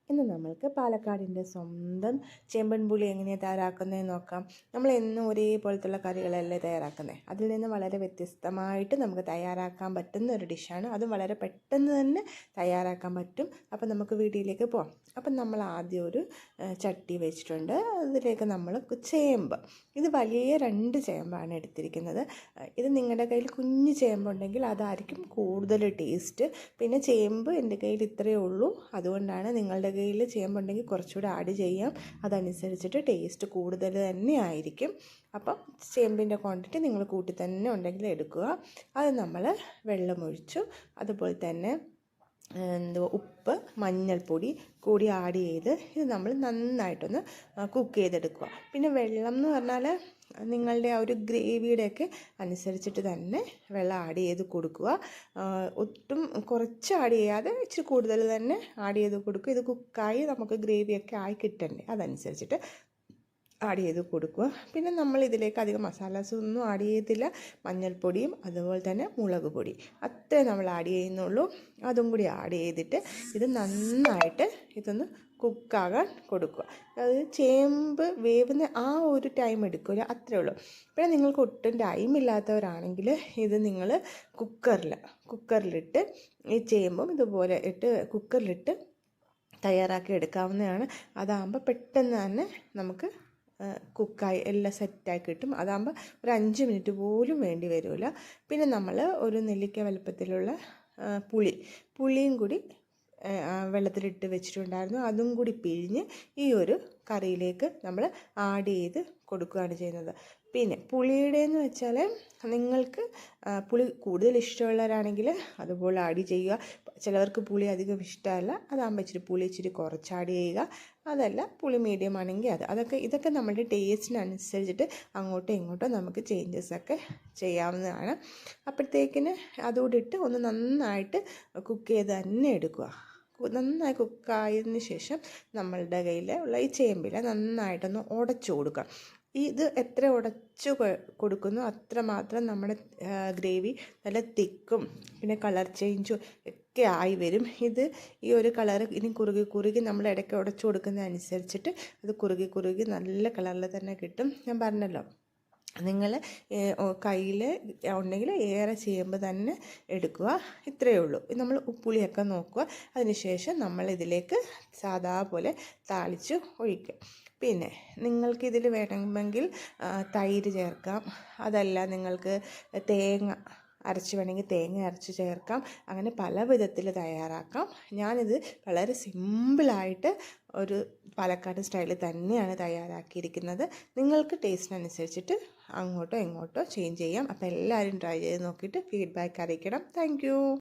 ഇന്ന് നമ്മൾക്ക് പാലക്കാടിൻ്റെ സ്വന്തം ചേമ്പൻ പുളി എങ്ങനെയാണ് തയ്യാറാക്കുന്നതെന്ന് നോക്കാം. നമ്മൾ എന്നും ഒരേപോലത്തുള്ള കറികളല്ലേ തയ്യാറാക്കുന്നത്. അതിൽ നിന്ന് വളരെ വ്യത്യസ്തമായിട്ട് നമുക്ക് തയ്യാറാക്കാൻ പറ്റുന്ന ഒരു ഡിഷാണ്. അതും വളരെ പെട്ടെന്ന് തന്നെ തയ്യാറാക്കാൻ പറ്റും. അപ്പം നമുക്ക് വീഡിയോയിലേക്ക് പോകാം. അപ്പം നമ്മൾ ആദ്യം ഒരു ചട്ടി വെച്ചിട്ടുണ്ട്. അതിലേക്ക് നമ്മൾ ചേമ്പ്, ഇത് വലിയ 2 ചേമ്പാണ് എടുത്തിരിക്കുന്നത്. ഇത് നിങ്ങളുടെ കയ്യിൽ കുഞ്ഞു ചേമ്പുണ്ടെങ്കിൽ അതായിരിക്കും കൂടുതൽ ടേസ്റ്റ്. പിന്നെ ചേമ്പ് എൻ്റെ കയ്യിൽ ഇത്രയേ ഉള്ളൂ, അതുകൊണ്ടാണ് നിങ്ങളുടെ കയ്യിൽ ചേമ്പുണ്ടെങ്കിൽ കുറച്ചുകൂടെ ആഡ് ചെയ്യാം. അതനുസരിച്ചിട്ട് ടേസ്റ്റ് കൂടുതൽ തന്നെ ആയിരിക്കും. അപ്പം ചേമ്പിൻ്റെ ക്വാണ്ടിറ്റി നിങ്ങൾ കൂട്ടി തന്നെ ഉണ്ടെങ്കിൽ എടുക്കുക. അത് നമ്മൾ വെള്ളമൊഴിച്ചു, അതുപോലെ തന്നെ ഉപ്പ്, മഞ്ഞൾപ്പൊടി കൂടി ആഡ് ചെയ്ത് ഇത് നമ്മൾ നന്നായിട്ടൊന്ന് കുക്ക് ചെയ്തെടുക്കുക. പിന്നെ വെള്ളം എന്ന് പറഞ്ഞാൽ നിങ്ങളുടെ ആ ഒരു ഗ്രേവിയുടെയൊക്കെ അനുസരിച്ചിട്ട് തന്നെ വെള്ളം ആഡ് ചെയ്ത് കൊടുക്കുക. ഒട്ടും കുറച്ച് ആഡ് ചെയ്യാതെ ഇച്ചിരി കൂടുതൽ തന്നെ ആഡ് ചെയ്ത് കൊടുക്കുക. ഇത് കുക്കായി നമുക്ക് ഗ്രേവിയൊക്കെ ആയി കിട്ടണ്ടേ, അതനുസരിച്ചിട്ട് ആഡ് ചെയ്ത് കൊടുക്കുക. പിന്നെ നമ്മൾ ഇതിലേക്ക് അധികം മസാലാസ് ഒന്നും ആഡ് ചെയ്യത്തില്ല. മഞ്ഞൾപ്പൊടിയും അതുപോലെ തന്നെ മുളക് പൊടി അത്രേ നമ്മൾ ആഡ് ചെയ്യുന്നുള്ളൂ. അതും കൂടി ആഡ് ചെയ്തിട്ട് ഇത് നന്നായിട്ട് ഇതൊന്ന് കുക്കാകാൻ കൊടുക്കുക. അത് ചേമ്പ് വേവുന്ന ആ ഒരു ടൈം എടുക്കില്ല, അത്രേ ഉള്ളൂ. പിന്നെ നിങ്ങൾക്ക് ഒട്ടും ടൈം ഇല്ലാത്തവരാണെങ്കിൽ ഇത് നിങ്ങൾ കുക്കറിലിട്ട് ഈ ചേമ്പും ഇതുപോലെ ഇട്ട് കുക്കറിലിട്ട് തയ്യാറാക്കി എടുക്കാവുന്നതാണ്. അതാകുമ്പോൾ പെട്ടെന്ന് തന്നെ നമുക്ക് കുക്കായി എല്ലാം സെറ്റായി കിട്ടും. അതാകുമ്പോൾ ഒരു 5 മിനിറ്റ് പോലും വേണ്ടി വരില്ല. പിന്നെ നമ്മൾ ഒരു നെല്ലിക്ക വലുപ്പത്തിലുള്ള പുളിയും കൂടി വെള്ളത്തിലിട്ട് വെച്ചിട്ടുണ്ടായിരുന്നു. അതും കൂടി പിഴിഞ്ഞ് ഈ ഒരു കറിയിലേക്ക് നമ്മൾ ആഡ് ചെയ്ത് കൊടുക്കുകയാണ് ചെയ്യുന്നത്. പിന്നെ പുളിയുടെയെന്ന് വെച്ചാൽ നിങ്ങൾക്ക് പുളി കൂടുതൽ ഇഷ്ടമുള്ളവരാണെങ്കിൽ അതുപോലെ ആഡ് ചെയ്യുക. ചിലവർക്ക് പുളി അധികം ഇഷ്ടമല്ല, അതാകുമ്പോൾ ഇച്ചിരി കുറച്ച് ആഡ് ചെയ്യുക. അതല്ല പുളി മീഡിയം ആണെങ്കിൽ ഇതൊക്കെ നമ്മുടെ ടേസ്റ്റിനനുസരിച്ചിട്ട് അങ്ങോട്ടോ ഇങ്ങോട്ടോ നമുക്ക് ചേഞ്ചസൊക്കെ ചെയ്യാവുന്നതാണ്. അപ്പോഴത്തേക്കിന് അതുകൂടി ഇട്ട് ഒന്ന് നന്നായിട്ട് കുക്ക് ചെയ്ത് തന്നെ എടുക്കുക. നന്നായി കുക്കായതിന് ശേഷം നമ്മളുടെ കയ്യിൽ ഉള്ള ഈ ചേമ്പില നന്നായിട്ടൊന്ന് ഉടച്ചു കൊടുക്കുക. ഇത് എത്ര ഉടച്ചു കൊടുക്കുന്നു അത്രമാത്രം നമ്മുടെ ഗ്രേവി നല്ല തിക്കും പിന്നെ കളർ ചേഞ്ചും ഒക്കെ ആയി വരും. ഈ ഒരു കളർ ഇനി കുറുകി നമ്മൾ ഇടയ്ക്ക് ഉടച്ചു കൊടുക്കുന്നതനുസരിച്ചിട്ട് അത് കുറുകി നല്ല കളറിൽ തന്നെ കിട്ടും. ഞാൻ പറഞ്ഞല്ലോ, നിങ്ങൾ കയ്യിൽ ഉണ്ടെങ്കിൽ ഏറെ ചേമ്പ് തന്നെ എടുക്കുക. ഇത്രയേ ഉള്ളൂ. നമ്മൾ പുളിയൊക്കെ നോക്കുക. അതിനുശേഷം നമ്മൾ ഇതിലേക്ക് സാധാ പോലെ താളിച്ച് ഒഴിക്കുക. പിന്നെ നിങ്ങൾക്കിതിൽ വേണമെങ്കിൽ തൈര് ചേർക്കാം. അതല്ല നിങ്ങൾക്ക് തേങ്ങ വേണമെങ്കിൽ തേങ്ങ അരച്ച് ചേർക്കാം. അങ്ങനെ പല വിധത്തിൽ തയ്യാറാക്കാം. ഞാനിത് വളരെ സിമ്പിളായിട്ട് ഒരു പാലക്കാട് സ്റ്റൈലിൽ തന്നെയാണ് തയ്യാറാക്കിയിരിക്കുന്നത്. നിങ്ങൾക്ക് ടേസ്റ്റിനനുസരിച്ചിട്ട് അങ്ങോട്ടോ ഇങ്ങോട്ടോ ചേഞ്ച് ചെയ്യാം. അപ്പോൾ എല്ലാവരും ട്രൈ ചെയ്ത് നോക്കിയിട്ട് ഫീഡ്ബാക്ക് അറിയിക്കണം. താങ്ക്